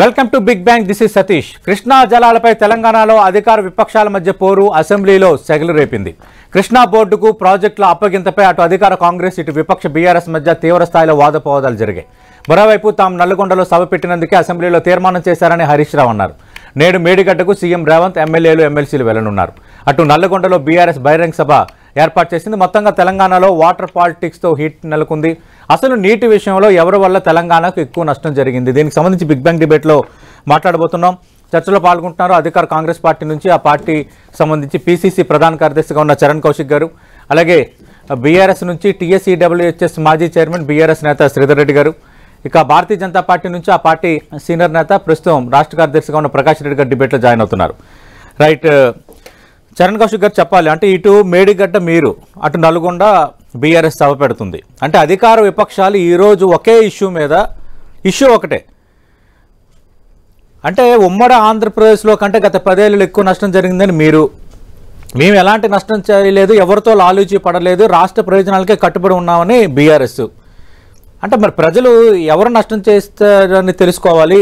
Welcome to Big Bang. This is Satish. Krishna జలాలపై తెలంగాణలో అధికార విపక్షాల మధ్య పోరు అసెంబ్లీలో సెగలు రేపింది. కృష్ణా బోర్డుకు ప్రాజెక్టుల అప్పగింతపై అటు అధికార కాంగ్రెస్ ఇటు విపక్ష బీఆర్ఎస్ మధ్య తీవ్ర స్థాయిలో వాదపోవాదాలు జరిగాయి. మరోవైపు తాము నల్లగొండలో సభ పెట్టినందుకే అసెంబ్లీలో తీర్మానం చేశారని హరీష్ రావు అన్నారు. నేడు మేడిగడ్డకు సీఎం రేవంత్, ఎమ్మెల్యేలు, ఎమ్మెల్సీలు వెళ్లనున్నారు. అటు నల్లగొండలో బీఆర్ఎస్ బహిరంగ సభ ఏర్పాటు చేసింది. మొత్తంగా తెలంగాణలో వాటర్ పాలిటిక్స్తో హీట్ నెలకొంది. అసలు నీటి విషయంలో ఎవరి వల్ల తెలంగాణకు ఎక్కువ నష్టం జరిగింది? దీనికి సంబంధించి బిగ్ బ్యాంగ్ డిబేట్లో మాట్లాడబోతున్నాం. చర్చలో పాల్గొంటున్నారు అధికార కాంగ్రెస్ పార్టీ నుంచి ఆ పార్టీ సంబంధించి పీసీసీ ప్రధాన కార్యదర్శిగా ఉన్న చరణ్ కౌశిక్ గారు, అలాగే బీఆర్ఎస్ నుంచి టీఎస్ఈడబ్ల్యూహెచ్ఎస్ మాజీ చైర్మన్ బీఆర్ఎస్ నేత శ్రీధర్ రెడ్డి గారు, ఇక భారతీయ జనతా పార్టీ నుంచి ఆ పార్టీ సీనియర్ నేత ప్రస్తుతం రాష్ట్ర కార్యదర్శిగా ఉన్న ప్రకాష్ రెడ్డి గారు డిబేట్లో జాయిన్ అవుతున్నారు. రైట్, చరణ్ కౌశిక్ గారు చెప్పాలి అంటే ఇటు మేడిగడ్డ మీరు, అటు నల్గొండ బీఆర్ఎస్ సభ పెడుతుంది అంటే అధికార విపక్షాలు ఈరోజు ఒకే ఇష్యూ మీద ఒకటే అంటే ఉమ్మడి ఆంధ్రప్రదేశ్లో కంటే గత 10 ఏళ్ళు ఎక్కువ నష్టం జరిగిందని మీరు, మేము ఎలాంటి నష్టం చేయలేదు, ఎవరితో లాలూచి పడలేదు, రాష్ట్ర ప్రయోజనాలకే కట్టుబడి ఉన్నామని బీఆర్ఎస్. అంటే మరి ప్రజలు ఎవరు నష్టం చేస్తారని తెలుసుకోవాలి,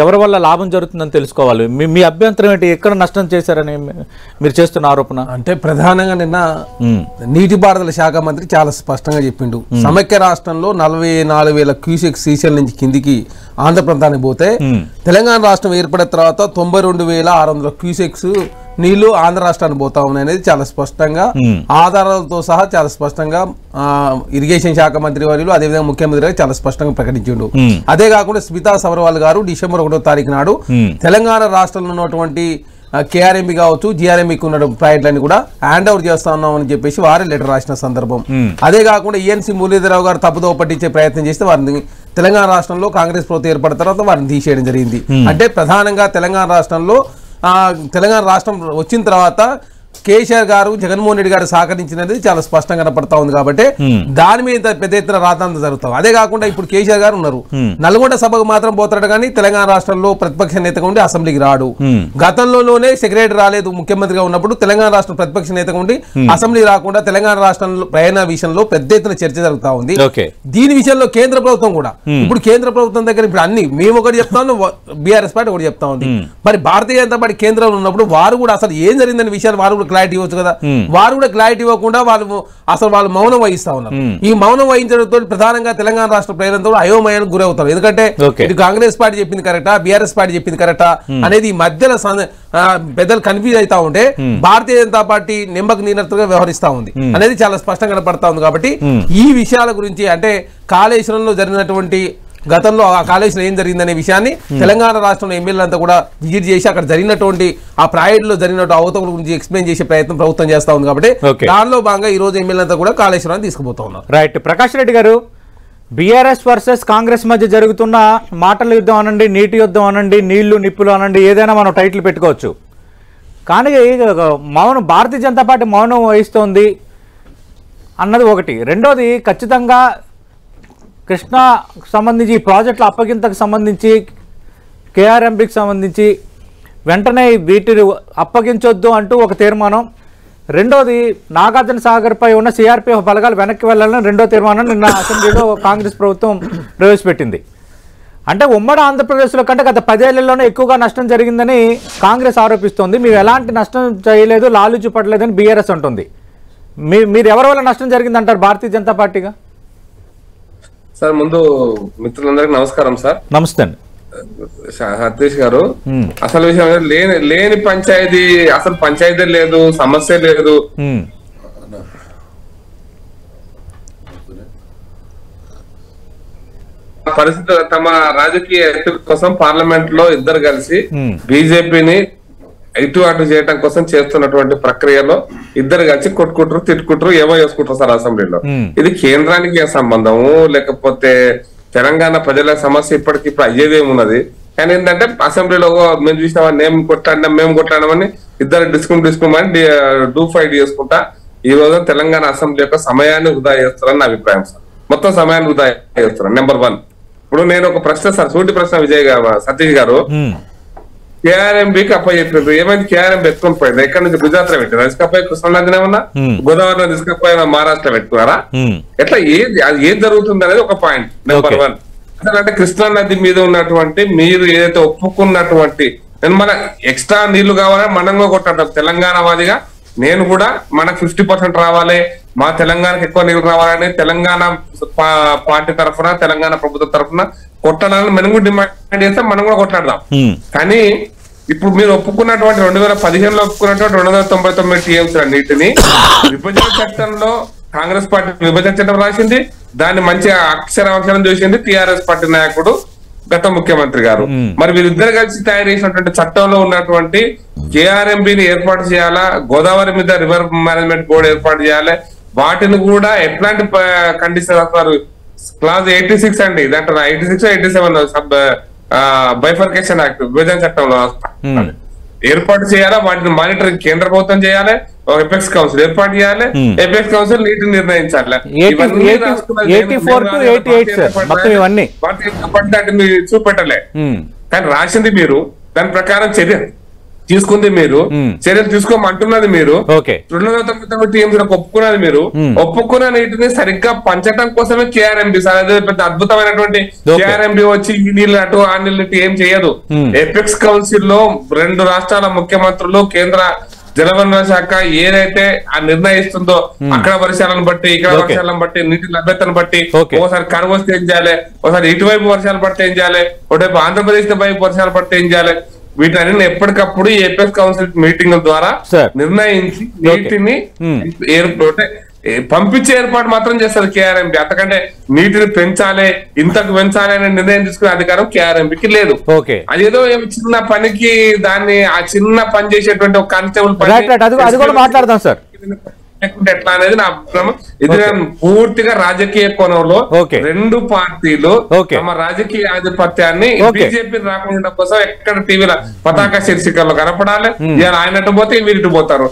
ఎవరి వల్ల లాభం జరుగుతుందని తెలుసుకోవాలి. మీ అభ్యంతరం ఏంటి? ఎక్కడ నష్టం చేశారని మీరు చేస్తున్న ఆరోపణ? అంటే ప్రధానంగా నిన్న నీటిపారుదల శాఖ మంత్రి చాలా స్పష్టంగా చెప్పిండు. సమైక్య రాష్ట్రంలో 44,000 క్యూసెక్ శ్రీశైలం నుంచి కిందికి ఆంధ్ర ప్రాంతానికి పోతే తెలంగాణ రాష్ట్రం ఏర్పడిన తర్వాత 92,600 క్యూసెక్స్ నీళ్లు ఆంధ్ర రాష్ట్రానికి పోతా ఉన్నాయి అనేది చాలా స్పష్టంగా ఆధారాలతో సహా చాలా స్పష్టంగా ఇరిగేషన్ శాఖ మంత్రి వారిలు అదేవిధంగా ముఖ్యమంత్రి గారు చాలా స్పష్టంగా ప్రకటించిండు. అదే కాకుండా స్మితా సబర్వాల్ గారు డిసెంబర్ 1వ తారీఖు నాడు తెలంగాణ రాష్ట్రంలో ఉన్నటువంటి కేఆర్ఎంబి కావచ్చు, జిఆర్ఎంబికి ఉన్న ప్రాజెక్టులన్నీ కూడా హ్యాండ్ ఓవర్ చేస్తా ఉన్నామని చెప్పేసి వారే లెటర్ రాసిన సందర్భం. అదే కాకుండా ఈఎన్సీ మురళీధరరావు గారు తప్పుదో పట్టించే ప్రయత్నం చేస్తే వారిని తెలంగాణ రాష్ట్రంలో కాంగ్రెస్ ప్రభుత్వం ఏర్పడిన తర్వాత వారిని తీసేయడం జరిగింది. అంటే ప్రధానంగా తెలంగాణ రాష్ట్రంలో తెలంగాణ రాష్ట్రం వచ్చిన తర్వాత కేసీఆర్ గారు, జగన్మోహన్ రెడ్డి గారు సహకరించినది చాలా స్పష్టంగా కనపడతా ఉంది. కాబట్టి దాని మీద పెద్ద ఎత్తున రాతాంతం జరుగుతాం. అదే కాకుండా ఇప్పుడు కేసీఆర్ గారు ఉన్నారు, నల్గొండ సభకు మాత్రం పోతాడు కానీ తెలంగాణ రాష్ట్రంలో ప్రతిపక్ష నేతగా ఉండి అసెంబ్లీకి రాడు. గతంలోనే సెక్రటరీ రాలేదు ముఖ్యమంత్రిగా ఉన్నప్పుడు, తెలంగాణ రాష్ట్ర ప్రతిపక్ష నేతగా ఉండి అసెంబ్లీ రాకుండా తెలంగాణ రాష్ట్రంలో ప్రయాణ విషయంలో పెద్ద ఎత్తున చర్చ జరుగుతా ఉంది. దీని విషయంలో కేంద్ర ప్రభుత్వం కూడా ఇప్పుడు కేంద్ర ప్రభుత్వం దగ్గర ఇప్పుడు అన్ని మేము ఒకటి చెప్తాను, బీఆర్ఎస్ పార్టీ ఒకటి చెప్తా ఉంది. మరి భారతీయ జనతా పార్టీ కేంద్రంలో ఉన్నప్పుడు వారు కూడా అసలు ఏం జరిగిందనే విషయాలు వారు క్లారిటీ ఇవ్వచ్చు కదా. వారు కూడా క్లారిటీ ఇవ్వకుండా వాళ్ళు మౌనం వహిస్తా ఉన్నారు. ఈ మౌనం వహించడంతో ప్రధానంగా తెలంగాణ రాష్ట్ర ప్రజలంతా అయోమయానికి గురవుతారు. ఎందుకంటే ఇది కాంగ్రెస్ పార్టీ చెప్పింది కరెక్టా, బీఆర్ఎస్ పార్టీ చెప్పింది కరెక్టా అనేది ఈ మధ్యలో పెద్దలు కన్ఫ్యూజ్ అవుతా ఉంటే భారతీయ జనతా పార్టీ నిమ్మకు నీనట్టుగా వ్యవహరిస్తా ఉంది అనేది చాలా స్పష్టంగా కనపడతా ఉంది. కాబట్టి ఈ విషయాల గురించి అంటే కాళేశ్వరంలో జరిగినటువంటి గతంలో ఆ కాలేజీలో ఏం జరిగిందనే విషయాన్ని తెలంగాణ రాష్ట్రంలో ఎమ్మెల్యేలంతా కూడా విజిట్ చేసి అక్కడ జరిగినటువంటి ఆ ప్రాజెక్టులో జరిగినటువంటి అవతల గురించి ఎక్స్ప్లెయిన్ చేసే ప్రయత్నం ప్రభుత్వం చేస్తా ఉంది. కాబట్టి దానిలో భాగంగా ఈ రోజు ఎమ్మెల్యేలంతా కూడా కాళేశ్వరాన్ని తీసుకుపోతా ఉన్నారు. రైట్, ప్రకాష్ రెడ్డి గారు, బీఆర్ఎస్ వర్సెస్ కాంగ్రెస్ మధ్య జరుగుతున్న మాటల యుద్ధం అనండి, నీటి యుద్ధం అనండి, నీళ్లు నిప్పులు అనండి, ఏదైనా మనం టైటిల్ పెట్టుకోవచ్చు. కానీ మౌనం, భారతీయ జనతా పార్టీ మౌనం వహిస్తోంది అన్నది ఒకటి. రెండోది, ఖచ్చితంగా కృష్ణా సంబంధించి ప్రాజెక్టుల అప్పగింతకు సంబంధించి, కేఆర్ఎంబికి సంబంధించి వెంటనే వీటిని అప్పగించొద్దు అంటూ ఒక తీర్మానం. రెండోది, నాగార్జున సాగర్పై ఉన్న సిఆర్పిఎఫ్ బలగాలు వెనక్కి వెళ్లాలని రెండో తీర్మానం నిన్న అసెంబ్లీలో కాంగ్రెస్ ప్రభుత్వం ప్రవేశపెట్టింది. అంటే ఉమ్మడి ఆంధ్రప్రదేశ్లో కంటే గత 10 ఏళ్లలోనే ఎక్కువగా నష్టం జరిగిందని కాంగ్రెస్ ఆరోపిస్తోంది. మేము ఎలాంటి నష్టం చేయలేదు, లాలూచి పడలేదని బీఆర్ఎస్ అంటుంది. మీరు ఎవరి వల్ల నష్టం జరిగిందంటారు భారతీయ జనతా పార్టీగా? సార్, ముందు మిత్రులందరికీ నమస్కారం సార్. నమస్తే అండి. సతీష్ గారు, అసలు విషయం లేని పంచాయతీ, అసలు పంచాయతీ లేదు, సమస్య లేదు. పరిస్థితి తమ రాజకీయ ఎత్తు కోసం పార్లమెంట్ లో ఇద్దరు కలిసి బీజేపీని ఇటు అటు చేయడం కోసం చేస్తున్నటువంటి ప్రక్రియలో ఇద్దరు కలిసి కొట్టుకుంటారు, తిట్టుకుంటారు, ఏమో చేసుకుంటారు సార్ అసెంబ్లీలో. ఇది కేంద్రానికి సంబంధము లేకపోతే తెలంగాణ ప్రజల సమస్య ఇప్పటికిప్పుడు అయ్యేదేమున్నది. కానీ ఏంటంటే అసెంబ్లీలో మేము చూసిన మేము కొట్లాడమని ఇద్దరు డిస్కుమని డూ ఫైట్ చేసుకుంటా ఈ రోజు తెలంగాణ అసెంబ్లీ యొక్క సమయాన్ని వృధా చేస్తారని నా అభిప్రాయం సార్. మొత్తం సమయాన్ని వృధా చేస్తారు. నెంబర్ 1. ఇప్పుడు నేను ఒక ప్రశ్న సార్, సూటి ప్రశ్న విజయ్ గారు, సతీష్ గారు, కేఆర్ఎంబికి అప్పచెప్పారు. ఏమైంది? కేఆర్ఎంబి ఎత్తుకొని పోయింది. ఎక్కడ నుంచి? గుజరాత్ లో పెట్టారు. తీసుకపోయి కృష్ణానదిని ఏమన్నా గోదావరిలో తీసుకపోయినా మహారాష్ట్ర పెట్టుకున్నారా? ఎట్లా ఏది జరుగుతుంది అనేది ఒక పాయింట్ నెంబర్ 1. అంటే కృష్ణా నది మీద ఉన్నటువంటి మీరు ఏదైతే ఒప్పుకున్నటువంటి నేను మన ఎక్స్ట్రా నీళ్లు కావాలని మనం కూడా కొట్టాడు తెలంగాణ వాదిగా నేను కూడా మనకు 50% రావాలి, మా తెలంగాణకు ఎక్కువ నీళ్లు రావాలని తెలంగాణ పార్టీ తరఫున తెలంగాణ ప్రభుత్వం తరఫున కొట్టాలని మనం కూడా డిమాండ్ చేస్తే మనం కూడా కొట్లాడదాం. కానీ ఇప్పుడు మీరు ఒప్పుకున్నటువంటి 2015లో ఒప్పుకున్నటువంటి 299 టీఎంసీ నీటిని విభజన చట్టంలో కాంగ్రెస్ పార్టీ విభజన చట్టం రాసింది, దాన్ని మంచి అక్షరం చూసింది టిఆర్ఎస్ పార్టీ నాయకుడు గత ముఖ్యమంత్రి గారు. మరి వీరిద్దరు కలిసి తయారు చేసినటువంటి చట్టంలో ఉన్నటువంటి కేఆర్ఎంబిని ఏర్పాటు చేయాలా, గోదావరి మీద రివర్ మేనేజ్మెంట్ బోర్డు ఏర్పాటు చేయాలి, వాటిని కూడా ఎట్లాంటి కండిషన్ రాస్తారు క్లాస్ 86 అండి దాంట్లో 86 87 సబ్ బైఫర్కేషన్ యాక్ట్ విభజన చట్టంలో ఏర్పాటు చేయాలా, వాటిని మానిటరింగ్ కేంద్ర ప్రభుత్వం చేయాలి, ఎపెక్స్ కౌన్సిల్ ఏర్పాటు చేయాలి, ఎపెక్స్ కౌన్సిల్ నీటిని నిర్ణయించాలి. చూపెట్టలే కానీ రాసింది మీరు, దాని ప్రకారం చర్య తీసుకుంది మీరు, చర్యలు తీసుకోమంటున్నది మీరు, 299 టీఎంసీలకు ఒప్పుకున్నది మీరు, ఒప్పుకున్న నీటిని సరిగ్గా పంచడం కోసమే కేఆర్ఎంబి సార్ అదే పెద్ద అద్భుతమైనటువంటి కేఆర్ఎంబి వచ్చి ఈ నీళ్ళు అటు ఆ నీళ్ళు ఏం చేయదు. ఎపెక్స్ కౌన్సిల్ లో 2 రాష్ట్రాల ముఖ్యమంత్రులు కేంద్ర జలవనరుల శాఖ ఏదైతే ఆ నిర్ణయిస్తుందో అక్కడ వర్షాలను బట్టి ఇక్కడ వర్షాలను బట్టి నీటి లభ్యతను బట్టి ఒకసారి కరువు వస్తే ఏం చేయాలి, ఒకసారి ఇటువైపు వర్షాలు పడితే ఏం చేయాలి, ఒకవైపు ఆంధ్రప్రదేశ్ వైపు వర్షాలు పడితే ఏం చేయాలి, వీటన్ని ఎప్పటికప్పుడు ఏపీఎస్ కౌన్సిల్ మీటింగ్ల ద్వారా నిర్ణయించి నీటిని పంపించే ఏర్పాటు మాత్రం చేస్తారు కేఆర్ఎంపీ. అంతకంటే నీటిని పెంచాలి ఇంతకు పెంచాలి అనే నిర్ణయం తీసుకునే అధికారం కేఆర్ఎంపీకి లేదు. అదేదో చిన్న పనికి దాన్ని ఆ చిన్న పని చేసేటువంటి ఒక కానిస్టేబుల్ మాట్లాడదాం సార్ ఎట్లా అనేది నా అభిప్రాయం. ఇది పూర్తిగా రాజకీయ కోణంలో 2 పార్టీలు తమ రాజకీయ ఆధిపత్యాన్ని బీజేపీ రాకుండా కోసం ఎక్కడ టీవీలో పతాక శీర్షికల్లో కనపడాలి, ఇలా ఆయనట్టు పోతే వీరిటు పోతారు.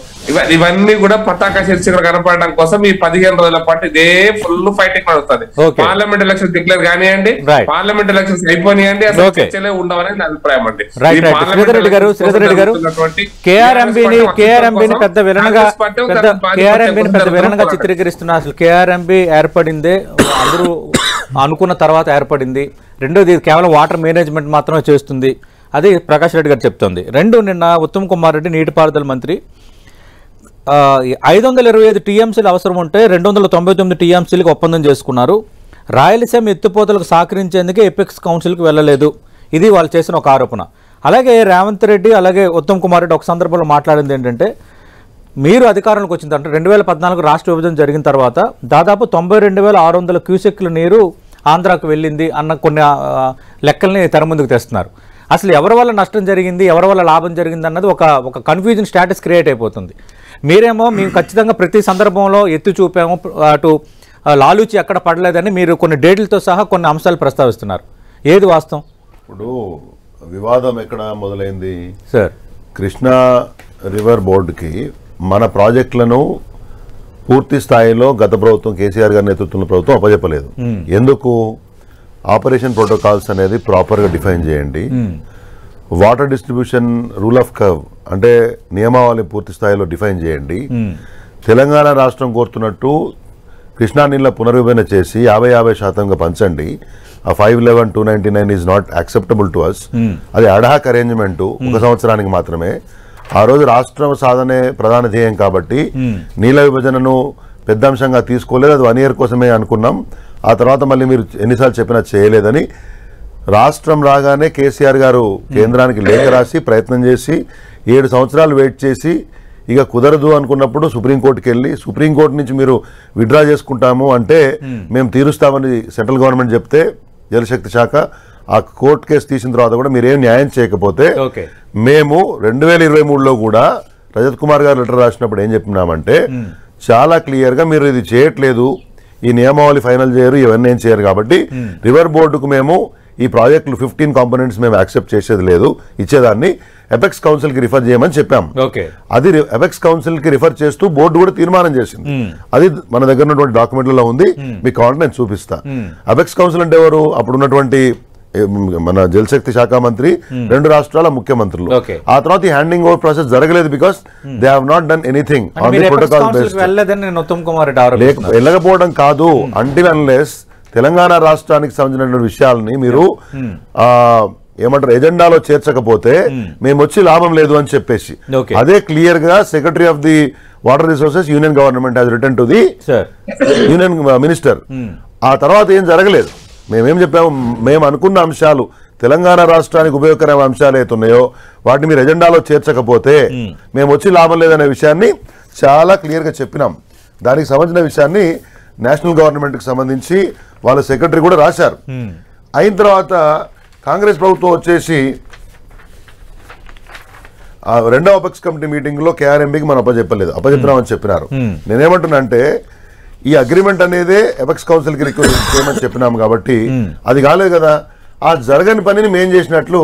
ఇవన్నీ కూడా పతాక శీర్షికలు కనపడడం కోసం ఈ 15 రోజుల పాటు ఇదే ఫుల్ ఫైటింగ్ నడుస్తుంది. పార్లమెంట్ ఎలక్షన్స్ డిక్లేర్ కానివ్వండి, పార్లమెంట్ ఎలక్షన్స్ అయిపోయినాయండి, అసలు చర్చలే ఉండవని నా అభిప్రాయం అండి. పెద్ద విలన్గా చిత్రీకరిస్తున్నా. అసలు కేఆర్ఎంబి ఏర్పడిందే అందరూ అనుకున్న తర్వాత ఏర్పడింది. రెండోది ఇది కేవలం వాటర్ మేనేజ్మెంట్ మాత్రమే చేస్తుంది, అది ప్రకాష్ రెడ్డి గారు చెప్తోంది. నిన్న ఉత్తమ్ కుమార్ రెడ్డి నీటిపారుదల మంత్రి 525 టీఎంసీలు అవసరం ఉంటే 299 టీఎంసీలకు ఒప్పందం చేసుకున్నారు. రాయలసీమ ఎత్తిపోతలకు సహకరించేందుకే ఎపెక్స్ కౌన్సిల్కి వెళ్ళలేదు, ఇది వాళ్ళు చేసిన ఒక ఆరోపణ. అలాగే రేవంత్ రెడ్డి అలాగే ఉత్తమ్ కుమార్ రెడ్డి ఒక సందర్భంలో మాట్లాడింది ఏంటంటే మీరు అధికారంలోకి వచ్చిన తర్వాత 2014 రాష్ట్ర విభజన జరిగిన తర్వాత దాదాపు 92,600 క్యూసెక్ల నీరు ఆంధ్రాకు వెళ్ళింది అన్న కొన్ని లెక్కల్ని తెర ముందుకు తెస్తున్నారు. అసలు ఎవరి వల్ల నష్టం జరిగింది, ఎవరి వల్ల లాభం జరిగింది అన్నది ఒక కన్ఫ్యూజన్ స్టేటస్ క్రియేట్ అయిపోతుంది. మీరేమో మేము ఖచ్చితంగా ప్రతి సందర్భంలో ఎత్తి చూపాము, అటు లాలూచి ఎక్కడ పడలేదని మీరు కొన్ని డేట్లతో సహా కొన్ని అంశాలు ప్రస్తావిస్తున్నారు. ఏది వాస్తవం? ఇప్పుడు వివాదం ఎక్కడ మొదలైంది సార్? కృష్ణా రివర్ బోర్డుకి మన ప్రాజెక్టులను పూర్తి స్థాయిలో గత ప్రభుత్వం కేసీఆర్ గారి నేతృత్వంలో ప్రభుత్వం అప్పచెప్పలేదు. ఎందుకు? ఆపరేషన్ ప్రోటోకాల్స్ అనేది ప్రాపర్గా డిఫైన్ చేయండి, water distribution rule of curve అంటే నియమావళి పూర్తి స్థాయిలో డిఫైన్ చేయండి, తెలంగాణ రాష్ట్రం కోరుతున్నట్టు కృష్ణా నీళ్ళ పునర్విభజన చేసి 50-50% పంచండి. ఆ 511,299 is not acceptable to us. అది అడ్హాక్ అరేంజ్మెంట్, 1 సంవత్సరానికి మాత్రమే. ఆ రోజు రాష్ట్ర సాధనే ప్రధాన ధ్యేయం కాబట్టి నీళ్ళ విభజనను పెద్ద అంశంగా తీసుకోలేదు, అది 1 year కోసమే అనుకున్నాం. ఆ తర్వాత మళ్ళీ మీరు ఎన్నిసార్లు చెప్పినా చేయలేదని రాష్ట్రం రాగానే కేసీఆర్ గారు కేంద్రానికి లేఖ రాసి ప్రయత్నం చేసి 7 సంవత్సరాలు వెయిట్ చేసి ఇక కుదరదు అనుకున్నప్పుడు సుప్రీంకోర్టుకి వెళ్ళి సుప్రీంకోర్టు నుంచి మీరు విత్డ్రా చేసుకుంటాము అంటే మేము తీరుస్తామని సెంట్రల్ గవర్నమెంట్ చెప్తే జలశక్తి శాఖ ఆ కోర్టు కేసు తీసిన తర్వాత కూడా మీరేం న్యాయం చేయకపోతే మేము 2023లో కూడా రజత్ కుమార్ గారు లెటర్ రాసినప్పుడు ఏం చెప్పినామంటే చాలా క్లియర్గా మీరు ఇది చేయట్లేదు, ఈ నియమావళి ఫైనల్ చేయరు, ఇవన్నీ ఏం చేయరు కాబట్టి రివర్ బోర్డుకు మేము ఈ ప్రాజెక్టులు 15 కాంపోనెంట్స్ మేము యాక్సెప్ట్ చేసేది లేదు, ఇచ్చేదాన్ని ఎపెక్స్ కౌన్సిల్ కి రిఫర్ చేయమని చెప్పాం. అది ఎపెక్స్ కౌన్సిల్ కి రిఫర్ చేస్తూ బోర్డు కూడా తీర్మానం చేసింది. అది మన దగ్గర ఉన్నటువంటి డాక్యుమెంట్లలో ఉంది, మీకు కావాలంటే నేను చూపిస్తా. ఎపెక్స్ కౌన్సిల్ అంటే ఎవరు? అప్పుడు ఉన్నటువంటి మన జలశక్తి శాఖ మంత్రి, 2 రాష్ట్రాల ముఖ్యమంత్రులు. ఆ తర్వాత ఈ హ్యాండింగ్ ఓవర్ ప్రాసెస్ జరగలేదు because they have not done anything on the protocol based. వెళ్ళకపోవడం కాదు, అంటిల్ అన్లెస్ తెలంగాణ రాష్ట్రానికి సంబంధించిన విషయాలని మీరు ఏమంటారు ఎజెండాలో చేర్చకపోతే మేము వచ్చి లాభం లేదు అని చెప్పేసి అదే క్లియర్ గా secretary of the water resources union government has return to the union minister. ఆ తర్వాత ఏం జరగలేదు. మేమేం చెప్పాము, మేము అనుకున్న అంశాలు తెలంగాణ రాష్ట్రానికి ఉపయోగకరమైన అంశాలు ఏతున్నాయో వాటిని మీరు ఎజెండాలో చేర్చకపోతే మేము వచ్చి లాభం లేదనే విషయాన్ని చాలా క్లియర్ గా చెప్పినాం. దానికి సంబంధించిన విషయాన్ని నేషనల్ గవర్నమెంట్ కి సంబంధించి వాళ్ళ సెక్రటరీ కూడా రాశారు. అయిన తర్వాత కాంగ్రెస్ ప్రభుత్వం వచ్చేసి రెండవ అపెక్స్ కమిటీ మీటింగ్ లో కేఆర్ఎంబీకి మనం అప్పచెప్పినామని చెప్పినారు. నేనేమంటున్నా అంటే ఈ అగ్రిమెంట్ అనేది ఎపెక్స్ కౌన్సిల్ కి రిక్వెస్ట్ చేయమని చెప్పినాం కాబట్టి అది కాలేదు కదా. ఆ జరగని పనిని మేం చేసినట్లు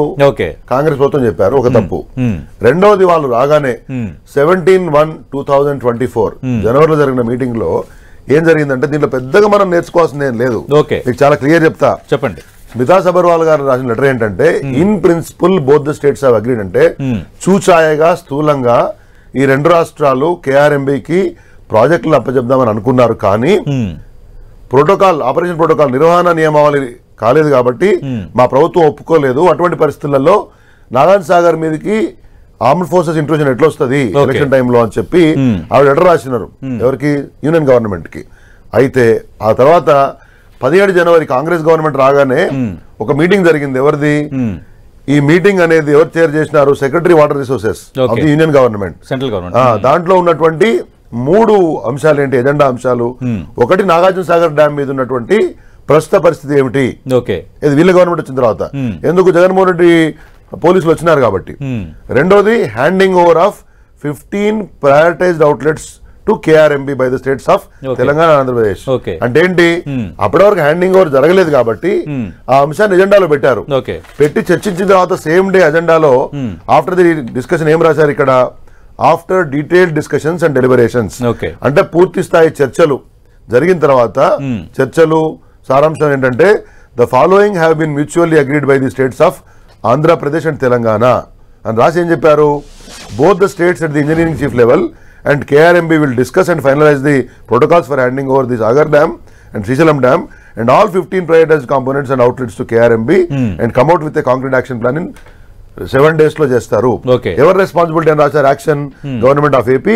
కాంగ్రెస్ ప్రభుత్వం చెప్పారు, ఒక తప్పు. రెండవది వాళ్ళు రాగానే 17/1/2024 జనవరిలో జరిగిన మీటింగ్ లో ఏం జరిగిందంటే దీంట్లో పెద్దగా మనం నేర్చుకోవాల్సింది ఏం లేదు. మీకు చాలా క్లియర్ చెప్తా, చెప్పండి. స్మితా సబర్వాల్ గారు రాసిన లెటర్ ఏంటంటే in principle both the states have agreed అంటే చూచాయగా స్థూలంగా ఈ రెండు రాష్ట్రాలు కేఆర్ఎంబీకి ప్రాజెక్టులు అప్పచెప్దామని అనుకున్నారు. కానీ ప్రోటోకాల్ ఆపరేషన్ ప్రోటోకాల్ నిర్వహణ నియమావళి కాలేదు కాబట్టి మా ప్రభుత్వం ఒప్పుకోలేదు. అటువంటి పరిస్థితులలో నాగార్జున సాగర్ మీదకి ఆర్మ్డ్ ఫోర్సెస్ ఇంట్రూజన్ ఎట్లా వస్తుంది ఎలక్షన్ టైంలో అని చెప్పి ఆవిడ లెటర్ రాసినారు. ఎవరికి? యూనియన్ గవర్నమెంట్ కి. అయితే ఆ తర్వాత 17 జనవరి కాంగ్రెస్ గవర్నమెంట్ రాగానే ఒక మీటింగ్ జరిగింది. ఎవరిది ఈ మీటింగ్ అనేది? ఎవరు చైర్ చేసినారు? Secretary water resources of the union government, central government. దాంట్లో ఉన్నటువంటి 3 అంశాలు ఏంటి, ఎజెండా అంశాలు? ఒకటి, నాగార్జున సాగర్ డ్యామ్ మీద ఉన్నటువంటి ప్రస్తుత పరిస్థితి ఏమిటి, ఇది వీళ్ళ గవర్నమెంట్ వచ్చిన తర్వాత ఎందుకు జగన్మోహన్ రెడ్డి పోలీసులు వచ్చినారు కాబట్టి. రెండోది, handing over of 15 prioritised outlets to KRMB by the states of Telangana, Andhra Pradesh. అంటే ఏంటి, అప్పటి వరకు హ్యాండింగ్ ఓవర్ జరగలేదు కాబట్టి ఆ అంశాన్ని ఎజెండాలో పెట్టారు. పెట్టి చర్చించిన తర్వాత సేమ్ డే అజెండాలో ఆఫ్టర్ ది డిస్కషన్ ఏం రాశారు ఇక్కడ? After detailed discussions and deliberations. అంటే పూర్తి స్థాయి చర్చలు జరిగిన తర్వాత చర్చలు సారాంశం ఏంటంటే the following have been mutually agreed by the states of Andhra Pradesh and Telangana అని రాసి ఏం చెప్పారు? Both the states at the engineering chief level and KRMB will discuss and finalize the protocols for handing over the Sagar Dam and Srisailam Dam and all 15 prioritized components and outlets to KRMB and come out with a concrete action plan in 7 days lo chestaru. Ever responsibility and rasar action? Government of AP,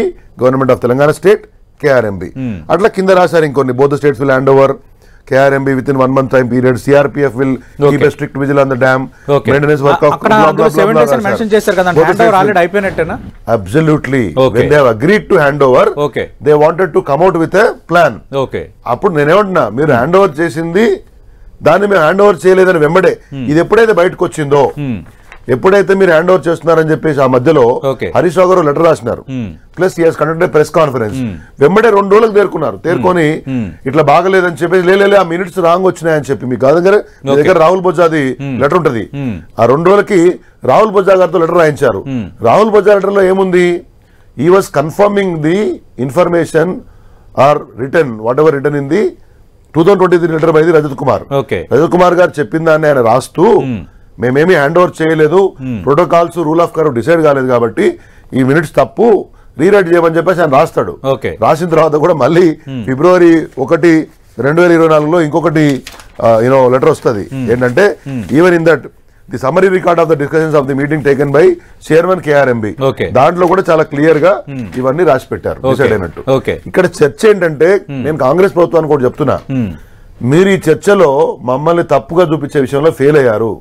Government of Telangana State, KRMB. Atla kinda rasar inkonni both the states will hand over KRMB within 1 month time period. CRPF will keep a strict vigil on the dam. Maintenance work of absolutely. When they have agreed to hand over, they wanted to come out with a plan. అప్పుడు నేనేమంటున్నా, మీరు hand over చేసింది దాన్ని మేము hand over చేయలేదని వెంబడే ఇది ఎప్పుడైతే బయటకు వచ్చిందో, ఎప్పుడైతే మీరు హ్యాండ్ ఓవర్ చేస్తున్నారని చెప్పేసి ఆ మధ్యలో హరీష్ రావు గారు లెటర్ రాసినారు. Plus he has conducted press conference. వెంబడే 2 రోజులకు తేరుకొని ఇట్లా బాగలేదని చెప్పేసి లేలే ఆ మినిట్స్ రాంగ్ వచ్చినాయని చెప్పి మీ దగ్గర రాహుల్ బొజ్జాది లెటర్ ఉంటది. ఆ 2 రోజులకి రాహుల్ బొజ్జా గారితో లెటర్ రాయించారు. రాహుల్ బొజ్జా లెటర్ లో ఏముంది? He was confirming the information are return what ever return in the 2023 letter by the Rajat Kumar. Rajat Kumar గారు చెప్పిన దాన్ని ఆయన రాస్తూ మేమేమీ హ్యాండ్ ఓవర్ చేయలేదు, ప్రోటోకాల్స్ రూల్ ఆఫ్ కర్ డిసైడ్ కాలేదు కాబట్టి ఈ మినిట్స్ తప్పు, రీరైట్ చేయమని చెప్పేసి ఆయన రాస్తాడు. రాసిన తర్వాత కూడా మళ్ళీ February 1, 2024లో ఇంకొకటి లెటర్ వస్తుంది. ఏంటంటే even in that the summary record of the discussions of the meeting taken by chairman KRMB, దాంట్లో కూడా చాలా క్లియర్ గా ఇవన్నీ రాసి పెట్టారు డిసైడ్ అయినట్టు. ఇక్కడ చర్చ ఏంటంటే నేను కాంగ్రెస్ ప్రభుత్వానికి కూడా చెప్తున్నా, మీరు ఈ చర్చలో మమ్మల్ని తప్పుగా చూపించే విషయంలో ఫెయిల్ అయ్యారు.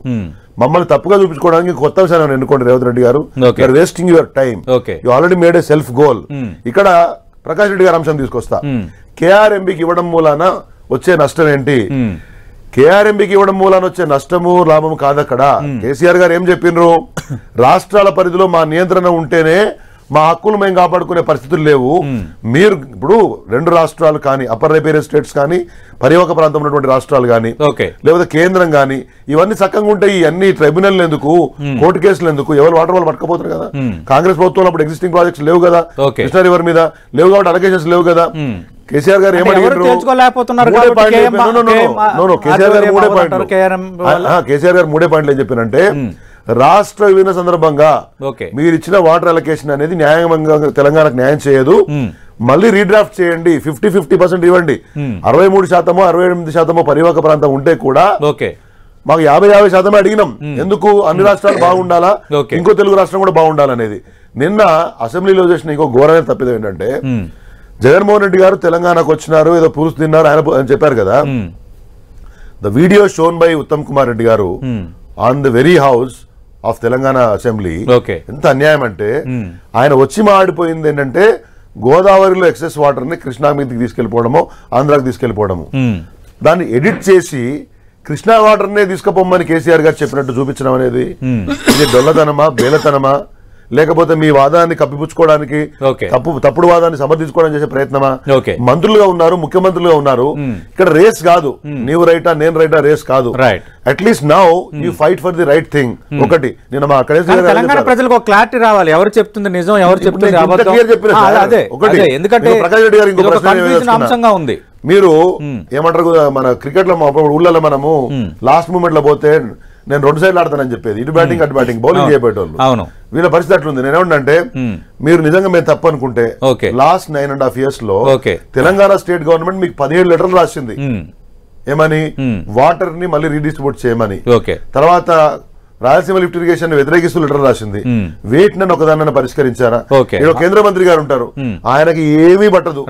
మమ్మల్ని తప్పుగా చూపించుకోవడానికి కొత్త విషయాన్ని ఎన్నుకోండి రేవంత్ రెడ్డి గారు. You're wasting your time. You already made a self goal. ఇక్కడ ప్రకాష్ రెడ్డి గారు అంశం తీసుకొస్తా. KRMBకి ఇవ్వడం మూలాన వచ్చే నష్టం ఏంటి? KRMBకి ఇవ్వడం మూలాన వచ్చే నష్టము లాభము కాదక్కడ. కేసీఆర్ గారు ఏం చెప్పిండ్రు? రాష్ట్రాల పరిధిలో మా నియంత్రణ ఉంటేనే మా హక్కులు మేము కాపాడుకునే పరిస్థితులు లేవు. మీరు ఇప్పుడు 2 రాష్ట్రాలు కానీ, అప్పర్ రైపేరియస్ స్టేట్స్ కానీ, పరివాహక ప్రాంతం ఉన్నటువంటి రాష్ట్రాలు కానీ, లేకపోతే కేంద్రం కానీ, ఇవన్నీ చక్కగా ఉంటాయి. అన్ని ట్రైబ్యునల్ ఎందుకు, కోర్టు కేసులు ఎందుకు? ఎవరు వాటర్ వాళ్ళు పట్టుకపోతారు కదా. కాంగ్రెస్ ప్రభుత్వం అప్పుడు ఎగ్జిస్టింగ్ ప్రాజెక్ట్స్ లేవు కదా, కృష్ణా రివర్ మీద లేవు కాబట్టి అలిగేషన్స్ లేవు కదా. కేసీఆర్ గారు ఏమడిగారు? కేసీఆర్ గారు 3 పాయింట్లు ఏం చెప్పారంటే, రాష్ట్ర విభజన సందర్భంగా ఓకే మీరు ఇచ్చిన వాటర్ అలొకేషన్ అనేది న్యాయంగా తెలంగాణకు న్యాయం చేయదు, మళ్ళీ రీడ్రాఫ్ట్ చేయండి, 50% ఇవ్వండి. 63% 68% పరివాహక ప్రాంతం ఉంటే కూడా ఓకే మాకు 50% అడిగినాం. ఎందుకు అన్ని రాష్ట్రాలు బాగుండాలా, ఇంకో తెలుగు రాష్ట్రం కూడా బాగుండాలనేది. నిన్న అసెంబ్లీలో చేసిన ఇంకో ఘోరమైన తప్పిదం ఏంటంటే జగన్మోహన్ రెడ్డి గారు తెలంగాణకు వచ్చినారు, ఏదో పులుసు తిన్నారు ఆయన చెప్పారు కదా. The video shown by Uttam Kumar Reddy garu on the very house of Telangana assembly ఎంత అన్యాయం అంటే ఆయన వచ్చి మాడిపోయింది ఏంటంటే గోదావరిలో ఎక్సెస్ వాటర్ ని కృష్ణా మీదకి తీసుకెళ్లిపోవడము, ఆంధ్రాకి తీసుకెళ్లిపోవడము. దాన్ని ఎడిట్ చేసి కృష్ణా వాటర్ నే తీసుకుపోమని కేసీఆర్ గారు చెప్పినట్టు చూపించడం అనేది ఇది డొల్లతనమా, బేలతనమా, లేకపోతే మీ వాదాన్ని కప్పిపుచ్చుకోవడానికి తప్పుడు వాదాన్ని సమర్థించుకోవడానికి చేసే ప్రయత్నమా? మంత్రులుగా ఉన్నారు, ముఖ్యమంత్రులుగా ఉన్నారు. ఇక్కడ రేస్ కాదు, నీవు రైటా నేను రైటా రేస్ కాదు. At least now you fight for the right thing. ఒకటి నేను మా అక్కడే తెలంగాణ ప్రజలకు ఒక క్లారిటీ రావాలి, ఎవరు చెప్తుంది నిజం, ఎవరు చెప్తుంది ఒకటి. ఎందుకంటే ప్రకాష్ రెడ్డి గారు ఇంకో అంశంగా ఉంది. మీరు ఏమంటారు, మన క్రికెట్ లో ఊళ్ళలో మనము లాస్ట్ మూమెంట్ లో పోతే నేను 2 సైడ్లు ఆడతానని చెప్పేది, ఇటు బ్యాటింగ్ అటు బ్యాటింగ్, బౌలింగ్ చేయబోయేటోళ్ళు. అవును, వీళ్ళ పరిస్థితి అట్లుంది. నేనేమంటే మీరు నిజంగా మేము తప్పు అనుకుంటే లాస్ట్ 9.5 years లో తెలంగాణ స్టేట్ గవర్నమెంట్ మీకు 17 లెటర్లు రాసింది. ఏమని? వాటర్ ని మళ్ళీ రీడిస్ట్రిబ్యూట్ చేయమని. తర్వాత రాయలసీమ లిఫ్ట్ ఇరిగేషన్ వ్యతిరేకిస్తూ లెటర్ రాసింది. వేటిని ఒకదాన్ని పరిష్కరించారా? కేంద్ర మంత్రి గారు ఉంటారు, ఆయనకి ఏమీ పట్టదు,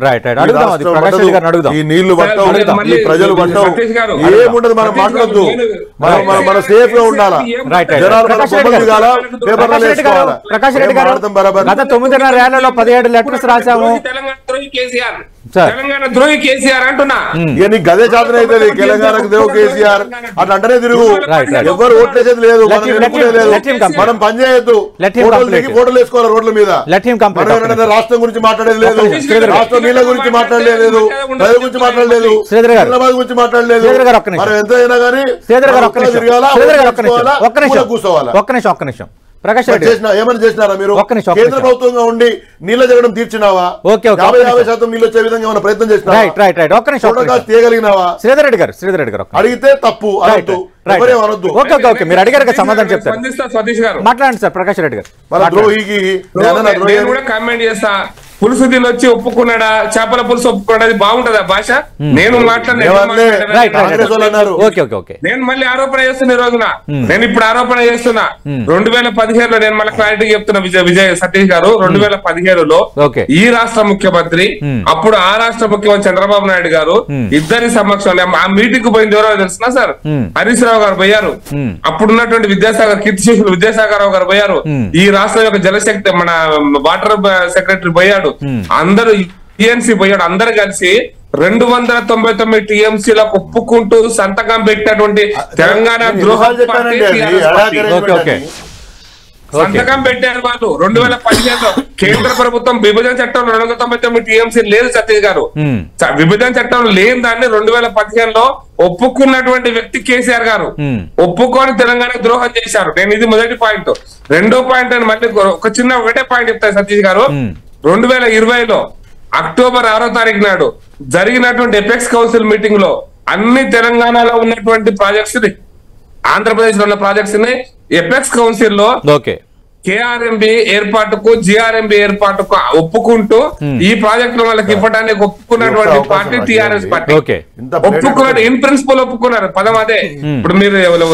ఈ నీళ్లు పట్టవు, ఈ ప్రజలు పట్టవు, ఏముండదు. మనం మాట్లాడద్దు, మన సేఫ్ గా ఉండాలా, జనాలు పేపర్ ప్రకాష్ రెడ్డి గారు గత 9.5 ఏళ్లలో 17 లెటర్స్ రాశాము. తెలంగాణ ద్రోహి కేసీఆర్ అంటున్నా. నీకు గదే చేతన అవుతుంది, తెలంగాణకు ద్రోహి కేసీఆర్ అట్లా అంటేనే తిరుగు. ఎవరు ఓట్లేసేది లేదు, మనం పని చేయొద్దు, ఫోటోలు వేసుకోవాలి రోడ్ల మీద. రాష్ట్రం గురించి మాట్లాడేది లేదు, రాష్ట్రం నీళ్ళ గురించి మాట్లాడలేదు, ప్రజల గురించి మాట్లాడలేదు, హైదరాబాద్ గురించి మాట్లాడలేదు. మనం ఎంత అయినా కానీ కూర్చోవాలా. ఒక్క నిమిషం ప్రకాష్ రెడ్డి ఏమైనా చేసినారా మీరు? కేంద్ర ప్రభుత్వంగా ఉండి నీళ్ళ జగడం తీర్చినావా? 50% నీళ్ళు వచ్చే విధంగా ఏమైనా ప్రయత్నం చేసినా తీయగలిగినావా? శ్రీధర్ రెడ్డి గారు అడిగితే తప్పు అనొద్దు, మీరు అడిగారు సమాధానం చెప్తారు, సతీష్ గారు మాట్లాడండి సార్. ప్రకాష్ రెడ్డి గారు మన ద్రోహికి కామెంట్ చేస్తా. పులుసు తిని వచ్చి ఒప్పుకున్నాడా, చేపల పులుసు ఒప్పుకున్నాడా, బాగుంటదా భాష? నేను నేను మళ్ళీ ఆరోపణ చేస్తున్నా ఈ రోజున. నేను ఇప్పుడు ఆరోపణ చేస్తున్నా. 2015లో నేను మళ్ళీ క్లారిటీ చెప్తున్నా విజయ్ సతీష్ గారు. 2017లో ఈ రాష్ట్ర ముఖ్యమంత్రి, అప్పుడు ఆ రాష్ట్ర ముఖ్యమంత్రి చంద్రబాబు నాయుడు గారు ఇద్దరి సమక్షంలో ఆ మీటింగ్ కు పోయింది ఎవరో తెలుసునా సార్? హరీష్ రావు గారు పోయారు, అప్పుడున్నటువంటి విద్యాసాగర్ కీర్తిశేషులు విద్యాసాగర్ రావు గారు పోయారు, ఈ రాష్ట్రం యొక్క జలశక్తి మన వాటర్ సెక్రటరీ పోయాడు, అందరూ టీఎంసీ పోయాడు, అందరు కలిసి 299 టీఎంసీలకు ఒప్పుకుంటూ సంతకం పెట్టినటువంటి తెలంగాణ ద్రోహ సంతకం పెట్టారు వాళ్ళు. 2015లో కేంద్ర ప్రభుత్వం విభజన చట్టంలో 299 టీఎంసీ లేదు సతీష్ గారు. విభజన చట్టం లేని దాన్ని 2015లో ఒప్పుకున్నటువంటి వ్యక్తి కేసీఆర్ గారు. ఒప్పుకొని తెలంగాణ ద్రోహం చేశారు. నేను ఇది మొదటి పాయింట్. రెండో పాయింట్ అని మళ్ళీ ఒకటే పాయింట్ చెప్తాను సతీష్ గారు. 2020లో అక్టోబర్ 6వ తారీఖు నాడు జరిగినటువంటి ఎపెక్స్ కౌన్సిల్ మీటింగ్ లో అన్ని తెలంగాణలో ఉన్నటువంటి ప్రాజెక్ట్స్ ని, ఆంధ్రప్రదేశ్ లో ఉన్న ప్రాజెక్ట్స్ ని ఎపెక్స్ కౌన్సిల్ లో కేఆర్ఎంబి ఏర్పాటుకు జిఆర్ఎంబి ఏర్పాటుకు ఒప్పుకుంటూ ఈ ప్రాజెక్టులు వాళ్ళకి ఇవ్వడానికి ఒప్పుకున్నటువంటి పార్టీ టిఆర్ఎస్ పార్టీ. ఒప్పుకున్నారు, ఇన్ ప్రిన్సిపల్ ఒప్పుకున్నారు. పదం అదే. ఇప్పుడు మీరు ఎవరు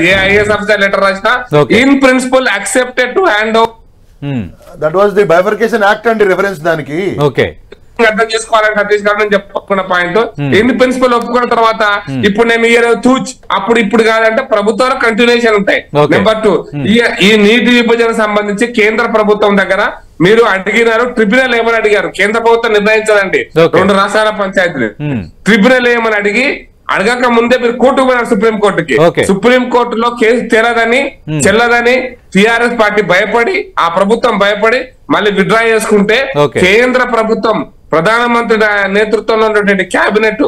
ఏ ఐఏఎస్ ఆఫీసర్ లెటర్ రాసినా in principle accepted to hand over. That was the bifurcation act అండి రిఫరెన్స్ దానికి. అర్థం చేసుకోవాలని సతీష్ గారు నేను చెప్పుకున్న పాయింట్. ఎన్ని ప్రిన్సిపల్ ఒప్పుకున్న తర్వాత ఇప్పుడు నేను అప్పుడు ఇప్పుడు కాదంటే ప్రభుత్వాలు కంటిన్యూషన్ ఉంటాయి. నెంబర్ 2, ఈ నీటి విభజన సంబంధించి కేంద్ర ప్రభుత్వం దగ్గర మీరు అడిగినారు, ట్రిబ్యునల్ ఏమని అడిగారు? కేంద్ర ప్రభుత్వం నిర్ణయించదండి, 2 రాష్ట్రాల పంచాయతీలు. ట్రిబ్యునల్ ఏమని అడగక ముందే మీరు కోర్టుకు పోయినారు, సుప్రీం కోర్టుకి. సుప్రీం కోర్టులో కేసు చెల్లదని టిఆర్ఎస్ పార్టీ భయపడి, ఆ ప్రభుత్వం భయపడి మళ్ళీ విత్డ్రా చేసుకుంటే కేంద్ర ప్రభుత్వం ప్రధానమంత్రి నేతృత్వంలో ఉన్నటువంటి కేబినెట్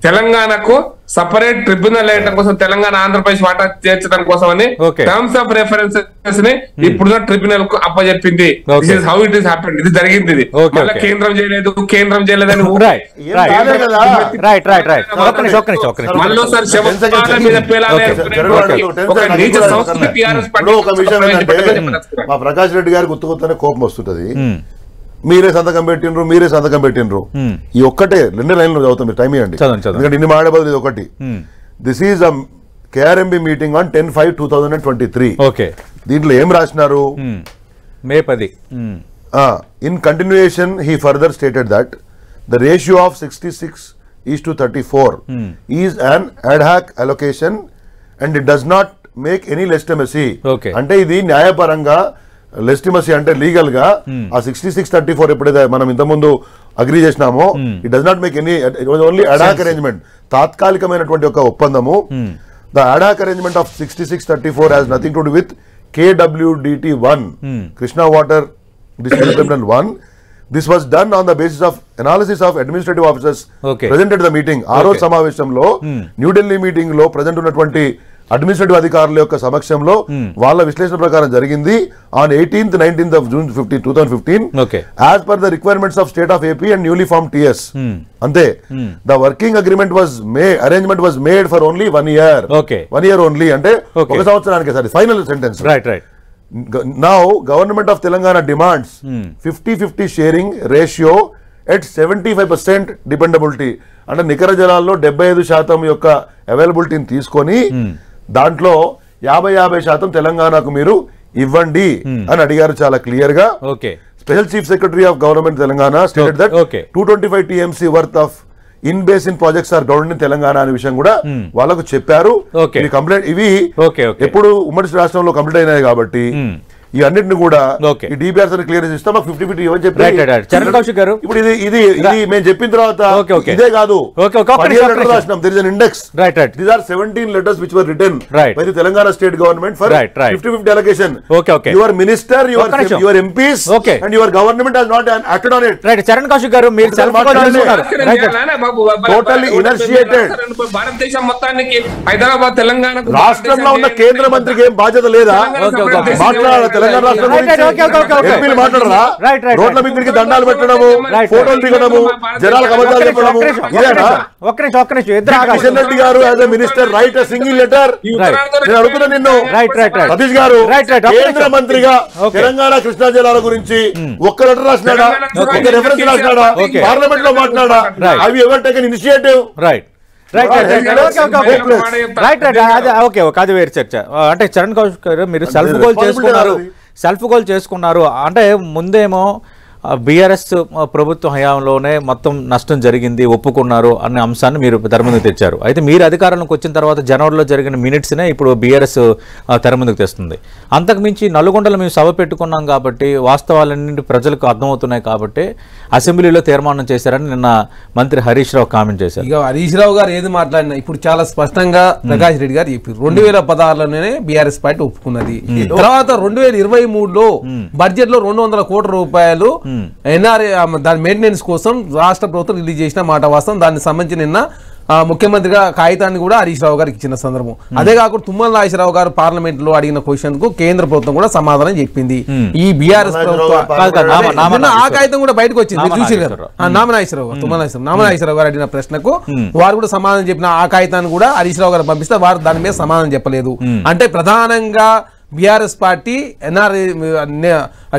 తెలంగాణకు సపరేట్ ట్రిబ్యునల్ వేయడం కోసం, తెలంగాణ ఆంధ్రప్రదేశ్ వాటా చేర్చడం కోసం అని టర్మ్స్ ఆఫ్ రెఫరెన్సెస్ ని ఇప్పుడున్న ట్రిబ్యునల్ కు అప్పచెప్పింది. This is how it is happened. ఇది జరిగింది. ఇది మళ్ళీ కేంద్రం చేయలేదని మళ్ళీసారి మీద మా ప్రకాష్ రెడ్డి గారికి గుర్తుకొస్తేనే కోపం వస్తుంటది. మీరే సంతకం పెట్టినరు ఈ ఒక్కటే 2 లైన్లు చదువుతాం, టైం ఇవ్వండి ఎందుకంటే ఇన్ని మాడే బదులు ఇది ఒకటి. This is a KRMB meeting on 10/5/2023. దీంట్లో ఏం రాసినారు? May 10. In continuation he further stated that the ratio of 66:34 is an ad hoc allocation and it does not make any legitimacy. అంటే ఇది న్యాయపరంగా లెజిటిమసీ అంటే లీగల్ గా ఆ 66:34 ఎప్పుడైతే మనం ఇంతకుముందు అగ్రీ చేసినామో it does not make any, it was only ad hoc arrangement, తాత్కాలికమైనటువంటి ఒక ఒప్పందము. The ad hoc arrangement of 66:34 has nothing to do with KWDT1, Krishna Water Distribution Terminal 1. This was done on the basis of analysis of administrative officers present at the meeting. ఆ రోజు సమావేశంలో New Delhi meeting లో present ఉన్నటువంటి administrative అధికారుల యొక్క సమక్షంలో వాళ్ళ విశ్లేషణ ప్రకారం జరిగింది. On 18th 19th of June 2015 as per the requirements of state of AP and newly form TS. అంతే. The working agreement arrangement was made for only 1 year. 1 year only, అంటే 1 సంవత్సరానికి. Sorry, final sentence. Now government of Telangana demands 50-50 sharing ratio at 75% dependability. అంటే నికర జలాల్లో 75% యొక్క అవైలబిలిటీని తీసుకొని దాంట్లో 50% తెలంగాణకు మీరు ఇవ్వండి అని అడిగారు చాలా క్లియర్ గా. Special chief secretary of government Telangana stated that 225 TMC worth of in basin projects are government in Telangana అనే విషయం కూడా వాళ్ళకు చెప్పారు. ఇవి ఎప్పుడు ఉమ్మడి రాష్ట్రంలో కంప్లీట్ అయినాయి కాబట్టి ఈ అన్నింటిని కూడా ఈ డిపిఆర్స్ క్లియర్ చేస్తాం. మాకు 50-50 ఇవ్వని చెప్పారు. ఇప్పుడు ఇది మేము చెప్పిన తర్వాత ఇదే కాదు, రాసినాం. There is an index. These are 17 letters which were written by the Telangana state government for 50-50 allocation. Your minister, your MPs and your government has not acted on it. Charan Kaushik గారు మీరు టోటల్లీ ఇనర్షియేటెడ్. భారతదేశం మొత్తానికి హైదరాబాద్ తెలంగాణ రాష్ట్రంలో ఉన్న కేంద్ర మంత్రికి ఏం బాధ్యత లేదా? మాట్లాడాలి తెలంగాణ రాష్ట్రం ఎంపీలు మాట్లాడరా? రోడ్ల మీద తిరిగి దండాలు పెట్టడము, ఫోటోలు దిగడము, జనాలకు అబద్ధాలు చెప్పడము ఇదేనా? కిషన్ రెడ్డి గారు as a minister right a single letter. నేను అడుగుతున్నా నిన్ను సతీష్ గారు, కేంద్ర మంత్రిగా తెలంగాణ కృష్ణా జలాల గురించి ఒక్క లెటర్ రాసినాడా? ఒక్క రెఫరెన్స్ రాసినాడా? పార్లమెంట్ లో మాట్లాడా? అవి ఎవరు టేకన్ ఇనిషియేటివ్? అది వేరు చర్చ. అంటే చరణ్ కౌశిక్ గారు మీరు సెల్ఫ్ గోల్ చేసుకున్నారు అంటే ముందేమో బీఆర్ఎస్ ప్రభుత్వ హయాంలోనే మొత్తం నష్టం జరిగింది ఒప్పుకున్నారు అనే అంశాన్ని మీరు తెర ముందుకు తెచ్చారు. అయితే మీరు అధికారంలోకి వచ్చిన తర్వాత జనవరిలో జరిగిన మినిట్స్నే ఇప్పుడు బీఆర్ఎస్ తెర ముందుకు తెస్తుంది. అంతకుమించి నల్గొండలో మేము సభ పెట్టుకున్నాం కాబట్టి వాస్తవాలన్నీ ప్రజలకు అర్థమవుతున్నాయి కాబట్టి అసెంబ్లీలో తీర్మానం చేశారని నిన్న మంత్రి హరీష్ రావు కామెంట్ చేశారు. ఇక హరీష్ రావు గారు ఏది మాట్లాడినా ఇప్పుడు చాలా స్పష్టంగా ప్రకాష్ రెడ్డి గారు చెప్పారు. 2016లోనే బీఆర్ఎస్ పార్టీ ఒప్పుకున్నది. తర్వాత 2023లో బడ్జెట్ లో 200 కోట్ల రూపాయలు ఎన్ఆర్ఏ దాని మెయింటెనెన్స్ కోసం రాష్ట్ర ప్రభుత్వం రిలీజ్ చేసిన మాట వాస్తవం. దానికి సంబంధించి నిన్న ముఖ్యమంత్రిగా కాగితాన్ని కూడా హరీష్ రావు గారికి ఇచ్చిన సందర్భం. అదే కాకుండా తుమ్మల నాగేశ్వరరావు గారు పార్లమెంట్ లో అడిగిన క్వశ్చన్ కు కేంద్ర ప్రభుత్వం కూడా సమాధానం చెప్పింది. ఈ బీఆర్ఎస్ ప్రభుత్వం ఆ కాగితం కూడా బయటకు వచ్చింది, చూసి నామనాగేశ్వరరావు గారు అడిగిన ప్రశ్నకు వారు కూడా సమాధానం చెప్పిన ఆ కాగితాన్ని కూడా హరీష్ రావు గారు పంపిస్తే వారు దాని మీద సమాధానం చెప్పలేదు. అంటే ప్రధానంగా BRS party NRI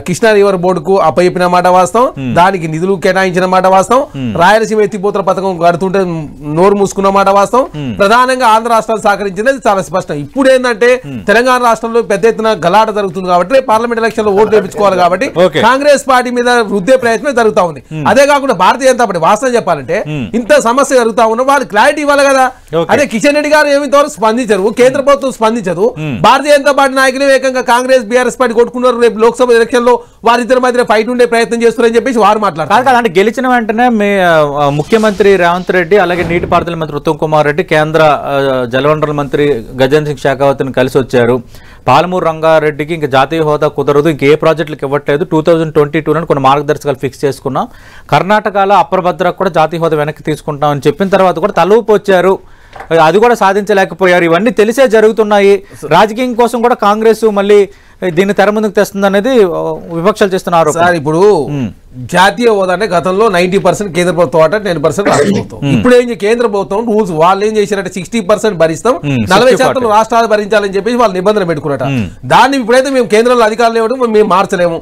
Krishna river బోర్డుకు అప్పచెప్పిన మాట వాస్తవం, దానికి నిధులు కేటాయించిన మాట వాస్తవం, రాయలసీమ ఎత్తిపోతల పథకం కడుతుంటే నోరు మూసుకున్న మాట వాస్తవం. ప్రధానంగా ఆంధ్ర రాష్ట్రాలు సహకరించినది చాలా స్పష్టం. ఇప్పుడు ఏంటంటే తెలంగాణ రాష్ట్రంలో పెద్ద ఎత్తున గలాట జరుగుతుంది కాబట్టి పార్లమెంట్ ఎలక్షన్ లో ఓటు వేయించుకోవాలి కాబట్టి కాంగ్రెస్ పార్టీ మీద రుద్దే ప్రయత్నం జరుగుతా ఉంది. అదే కాకుండా భారతీయ జనతా పార్టీ వాస్తవం చెప్పాలంటే ఇంత సమస్య జరుగుతా ఉన్న వాళ్ళు క్లారిటీ ఇవ్వాలి కదా. అదే కిషన్ రెడ్డి గారు ఏమింతవరకు స్పందించరు, కేంద్ర ప్రభుత్వం స్పందించదు, భారతీయ జనతా పార్టీ నాయకులు ఏకంగా కాంగ్రెస్ బీఆర్ఎస్ పార్టీ కొట్టుకున్నారు, రేపు లోక్సభ ఎలక్షన్ లో వారిద్దరి మధ్య ఫైట్ ఉండే ప్రయత్నం చేస్తున్నారని చెప్పేసి వారు మాట్లాడతారు. అంటే గెలిచిన వెంటనే ముఖ్యమంత్రి రేవంత్ రెడ్డి అలాగే నీటిపారుదల మంత్రి ఉత్తమ్ కుమార్ రెడ్డి, కేంద్ర జలవనరుల మంత్రి గజేంద్ర సింగ్ షెకావత్ని కలిసి వచ్చారు. పాలమూరు రంగారెడ్డికి ఇంకా జాతీయ హోదా కుదరదు, ఇంకే ప్రాజెక్టులకు ఇవ్వట్లేదు, 2022లో కొన్ని మార్గదర్శకాలు ఫిక్స్ చేసుకున్నాం, కర్ణాటకలో అప్రభద్రకు కూడా జాతీయ హోదా వెనక్కి తీసుకుంటామని చెప్పిన తర్వాత కూడా తలూపు వచ్చారు, అది కూడా సాధించలేకపోయారు. ఇవన్నీ తెలిసే జరుగుతున్నాయి. రాజకీయం కోసం కూడా కాంగ్రెస్ మళ్ళీ దీన్ని తెర ముందుకు తెస్తుంది అనేది విపక్షాలు చేస్తున్నారు. సార్ ఇప్పుడు జాతీయ హోదా అంటే గతంలో 90% కేంద్ర ప్రభుత్వం అంటే 10% రాష్ట్ర ప్రభుత్వం. ఇప్పుడు ఏం కేంద్ర ప్రభుత్వం రూల్స్ వాళ్ళు ఏం చేశారంటే 60% భరిస్తాం, 40% రాష్ట్రాలు భరించాలని చెప్పేసి వాళ్ళు నిబంధన పెట్టుకున్నట. దాన్ని ఇప్పుడైతే మేము కేంద్రంలో అధికారులు ఇవ్వడం మేము మార్చలేము.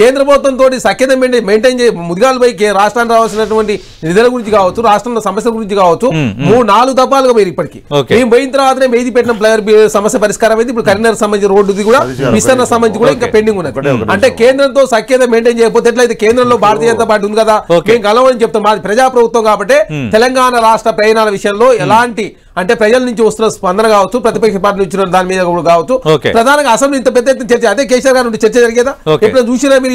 కేంద్ర ప్రభుత్వం తోటి సఖ్యత మెయింటైన్ చేయ ముదిగాలు పోయి రాష్ట్రానికి రావాల్సినటువంటి నిధుల గురించి కావచ్చు, రాష్ట్రంలో సమస్యల గురించి కావచ్చు, 3-4 దఫాలుగా మీరు ఇప్పటికి మేము పోయిన తర్వాతనే మేది పెట్టిన ప్లేయర్ సమస్య పరిష్కారం అయితే ఇప్పుడు కరీంనగర్ సంబంధించి రోడ్డుది కూడా విస్తరణ సంబంధించి కూడా ఇంకా పెండింగ్ ఉన్నది. అంటే కేంద్రంతో సఖ్యత మెయింటైన్ చేయకపోతే ఎట్లయితే కేంద్రంలో భారతీయ జనతా పార్టీ ఉంది కదా, మేము కలవని చెప్తాం. మాది ప్రజాప్రభుత్వం కాబట్టి తెలంగాణ రాష్ట్ర ప్రయాణాల విషయంలో ఎలాంటి అంటే ప్రజల నుంచి వస్తున్న స్పందన కావచ్చు, ప్రతిపక్ష పార్టీ నుంచి దాని మీద కూడా కావచ్చు, ప్రధానంగా అసెంబ్లీ ఇంత పెద్ద ఎత్తున చర్చ, అదే కేసీఆర్ గారి నుండి చర్చ జరిగేదా ఎప్పుడు చూసినా మీరు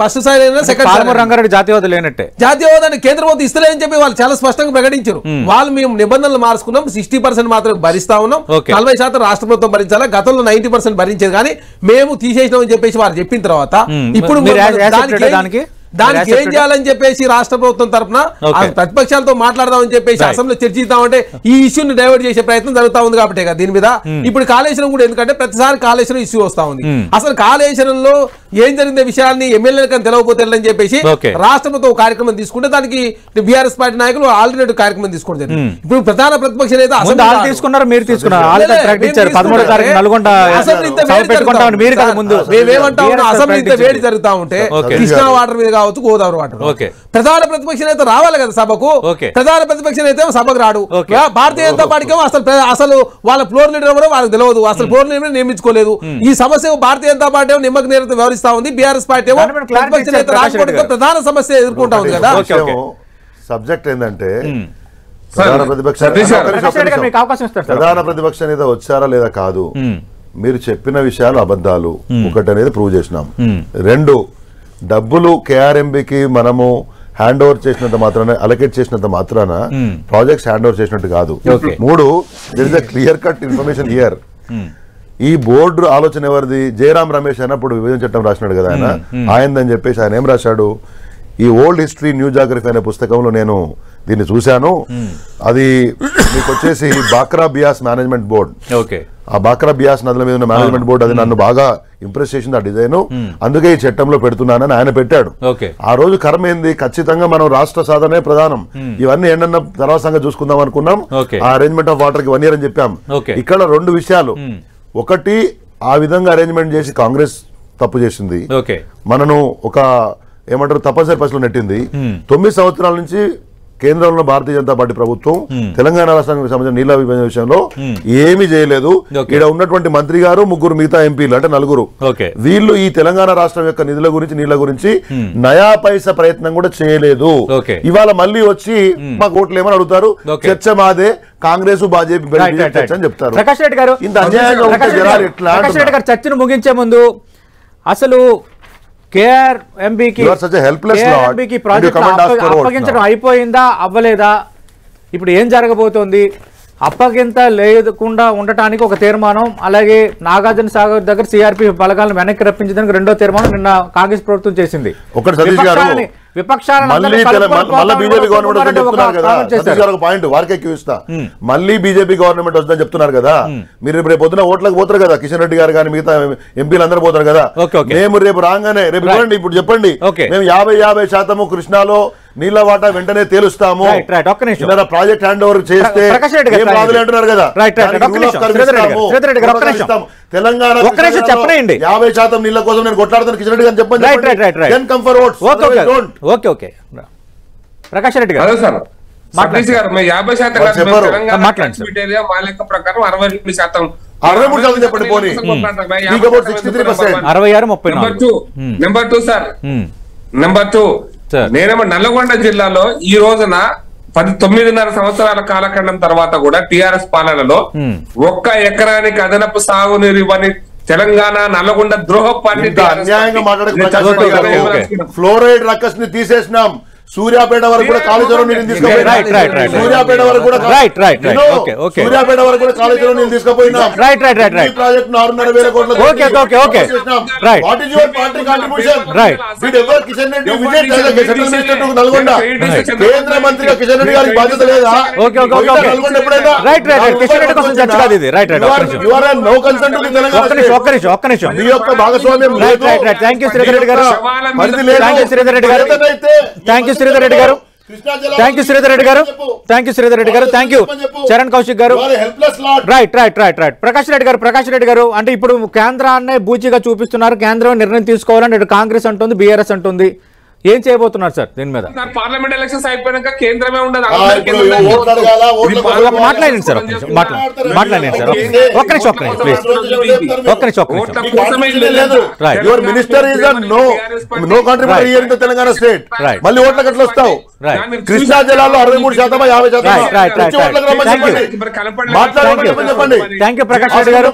ఫస్ట్ స్థాయి సెకండ్ రంగారెడ్డి జాతీయ హోదా లేనట్టే, జాతీయ హోదాని కేంద్ర ప్రభుత్వం ఇస్తలేని చెప్పి వాళ్ళు చాలా స్పష్టంగా ప్రకటించారు. వాళ్ళు మేము నిబంధనలు మార్చుకున్నాం, 60% మాత్రం భరిస్తా ఉన్నాం, 40% రాష్ట్ర ప్రభుత్వం భరించాలా, గతంలో 90% భరించేది కానీ మేము తీసేసినామని చెప్పేసి వారు చెప్పిన తర్వాత ఇప్పుడు దానికి ఏం చేయాలని చెప్పేసి రాష్ట్ర ప్రభుత్వం తరఫున ప్రతిపక్షాలతో మాట్లాడదామని చెప్పేసి అసెంబ్లీలో చర్చిద్దామంటే ఈ ఇష్యూని డైవర్ట్ చేసే ప్రయత్నం జరుగుతా ఉంది కాబట్టి దీని మీద ఇప్పుడు కాళేశ్వరం కూడా, ఎందుకంటే ప్రతిసారి కాళేశ్వరం ఇష్యూ వస్తా ఉంది. అసలు కాళేశ్వరంలో ఏం జరిగిన విషయాన్ని ఎమ్మెల్యేలకు తెలవకపోతే అని చెప్పేసి రాష్ట్ర ప్రభుత్వం కార్యక్రమం తీసుకుంటే దానికి బీఆర్ఎస్ పార్టీ నాయకులు ఆల్టర్నేటివ్ కార్యక్రమం తీసుకుంటారు. ఇప్పుడు ప్రధాన ప్రతిపక్ష నేత తీసుకున్నారు, మీరు తీసుకున్నారు, అసెంబ్లీ ఇంత వేడి జరుగుతా ఉంటే కృష్ణా వాటర్ మీద కావచ్చు, గోదావరి వాటర్, ప్రధాన ప్రతిపక్ష నేత రావాలి కదా సభకు, ప్రధాన ప్రతిపక్ష నేత సభకు రాడు. భారతీయ జనతా పార్టీకి అసలు వాళ్ళ ఫ్లోర్ లీడర్ ఎవరో వాళ్ళకి తెలియదు, అసలు ఫ్లోర్ లీడర్ నియమించుకోలేదు. ఈ సమస్య భారతీయ జనతా పార్టీ నిమ్మక నేత వ్యవహరిస్తా ఉంది, బీఆర్ఎస్ పార్టీ ప్రతిపక్ష నేత రాకపోవడంతో ప్రధాన సమస్య ఎదుర్కొంటా ఉంది కదా. సబ్జెక్ట్ ఏంటంటే ప్రధాన ప్రతిపక్ష నేత వచ్చారా లేదా కాదు, మీరు చెప్పిన విషయాలు అబద్ధాలు ఒకటి అనేది ప్రూవ్ చేసినాం. 2 డబ్బులు కేఆర్ఎంబికి మనము హ్యాండ్ ఓవర్ చేసినంత మాత్రాన, అలొకేట్ చేసినంత మాత్రాన ప్రాజెక్ట్స్ హ్యాండ్ ఓవర్ చేసినట్టు కాదు. 3 there is a clear cut information here. ఈ బోర్డు ఆలోచన ఎవరిది? జయరాం రమేష్ అన్నప్పుడు విభజన చట్టం రాసినాడు కదా ఆయన, ఆయనదని చెప్పేసి ఆయన ఏం రాశాడు, ఈ ఓల్డ్ హిస్టరీ న్యూ జాగ్రఫీ అనే పుస్తకంలో నేను దీన్ని చూశాను, అది మీకు వచ్చేసి బాక్రా బియాస్ మేనేజ్మెంట్ బోర్డ్, ఆ బాక్రా బియాస్ నదుల మీద ఉన్న మేనేజ్మెంట్ బోర్డు, అది నన్ను బాగా ఇంప్రెస్ చేసింది ఆ డిజైన్, అందుకే ఈ చట్టంలో పెడుతున్నానని ఆయన పెట్టాడు. ఆ రోజు కర్మ ఏంది, ఖచ్చితంగా మనం రాష్ట్ర సాధనే ప్రధానం, ఇవన్నీ ఏంటన్నా తర్వాత సంగతి చూసుకుందాం అనుకున్నాం. ఆ అరేంజ్మెంట్ ఆఫ్ వాటర్ కి 1 year అని చెప్పాం. ఇక్కడ 2 విషయాలు, ఒకటి ఆ విధంగా అరేంజ్మెంట్ చేసి కాంగ్రెస్ తప్పు చేసింది, మనను ఒక ఏమంటారు తప్పనిసరి పరిస్థితులు నెట్టింది. 9 సంవత్సరాల నుంచి కేంద్రంలో భారతీయ జనతా పార్టీ ప్రభుత్వం తెలంగాణ రాష్ట్రానికి సంబంధించిన నీళ్ల విభజన విషయంలో ఏమీ చేయలేదు. ఇక్కడ ఉన్నటువంటి మంత్రి గారు, 3 మిగతా ఎంపీలు అంటే 4, వీళ్ళు ఈ తెలంగాణ రాష్ట్రం యొక్క నిధుల గురించి, నీళ్ల గురించి నయా పైసా ప్రయత్నం కూడా చేయలేదు. ఇవాళ మళ్ళీ వచ్చి మాకు ఓట్లు ఏమని అడుగుతారు, చర్చ మాదే, కాంగ్రెస్ బీజేపీ అని చెప్తారు. ప్రకాష్ రెడ్డి గారు, ఇంత అన్యాయంగా చర్చను ముగించే ముందు అసలు కేఆర్ఎంబీకి అప్పగించడం అయిపోయిందా అవ్వలేదా, ఇప్పుడు ఏం జరగబోతోంది, అప్పగింత లేకుండా ఉండటానికి ఒక తీర్మానం, అలాగే నాగార్జున సాగర్ దగ్గర సిఆర్పి బలగాలను వెనక్కి రప్పించడానికి 2వ తీర్మానం నిన్న కాంగ్రెస్ ప్రభుత్వం చేసింది. మళ్ళీ బీజేపీ గవర్నమెంట్ చెప్తున్నారు కదా, సతీష్ గారు ఒక పాయింట్ వారికే ఇస్తా, మళ్ళీ బీజేపీ గవర్నమెంట్ వస్తుందని చెప్తున్నారు కదా, మీరు రేపు పొద్దున ఓట్లకు పోతారు కదా, కిషన్ రెడ్డి గారు కానీ మిగతా ఎంపీలు అందరూ పోతారు కదా, మేము రేపు రాగానే రేపు ఇవ్వండి, ఇప్పుడు చెప్పండి మేము 50% కృష్ణాలో నీళ్ల వాటా వెంటనే తేలుస్తాము, ప్రాజెక్ట్ హ్యాండ్ ఓవర్ చేస్తే అంటున్నారు కదా, తెలంగాణ 50% నీళ్ల కోసం నేను కొట్లాడుతాను కిషన్ రెడ్డి గారు చెప్పండి. ప్రకాష్ రెడ్డి గారు, సతీష్ గారు, 50% మా లెక్క ప్రకారం 62%. 63% చెప్పండి పోనీ, 66-30. నెంబర్ 2 సార్, నెంబర్ 2 నేనేమో నల్లగొండ జిల్లాలో ఈ రోజున 9.5 సంవత్సరాల కాలఖండం తర్వాత కూడా టిఆర్ఎస్ పాలనలో 1 ఎకరానికి అదనపు సాగునీరు ఇవ్వని తెలంగాణ నల్లగొండ ద్రోహ పార్టీ అన్యాయంగా ఫ్లోరైడ్ రక్కస్ ని తీసేసినాం. సూర్యాపేట వరకు కూడా కాళేశ్వరం నీళ్ళు తీసుకుపోయినాం. సూర్యాపేట వరకు కూడా సూర్యాపేట వరకు కూడా కాళేశ్వరం నీళ్ళు తీసుకుపోయినాం. ఈ ప్రాజెక్ట్ 6,500 కోట్ల what is your party contribution? Did ever Kishan Reddy visit central minister to Nalgonda? కేంద్ర మంత్రిగా కిషన్ రెడ్డి గారికి బాధ్యత లేదా? నల్గొండ ఎప్పుడైనా you are no concern to Telangana. ఒక్క నిమిషం మీ యొక్క భాగస్వామ్యం లేదు. థ్యాంక్ యూ శ్రీధర్ రెడ్డి గారు. పరిధి లేదు. శ్రీధర్ రెడ్డి గారు థ్యాంక్ యూ. శ్రీధర్ రెడ్డి గారు థ్యాంక్ యూ. శ్రీధర్ రెడ్డి గారు థ్యాంక్ యూ. శ్రీధర్ రెడ్డి గారు థ్యాంక్ యూ. చరణ్ కౌశిక్ గారు రైట్. ప్రకాష్ రెడ్డి గారు అంటే ఇప్పుడు కేంద్రాన్ని బూచిగా చూపిస్తున్నారు. కేంద్రం నిర్ణయం తీసుకోవాలని ఇటు కాంగ్రెస్ అంటుంది, బీఆర్ఎస్ అంటుంది. ఏం చేయబోతున్నారు సార్ దీని మీద? పార్లమెంట్ ఎలక్షన్స్ అయిపోయినాక కేంద్రమే ఉండదు. మాట్లాడండి సార్, మాట్లాడండి సార్. ఒక్క నిమిషం ప్లీజ్. ఒక్క నిమిషం. Your minister is no contributor here in Telangana state. మళ్ళీ ఓట్ల కట్ల వస్తావు. కృష్ణా జిల్లాలో 63% 50% మాట్లాడండి. థ్యాంక్ యూ ప్రకాష్ రెడ్డి గారు.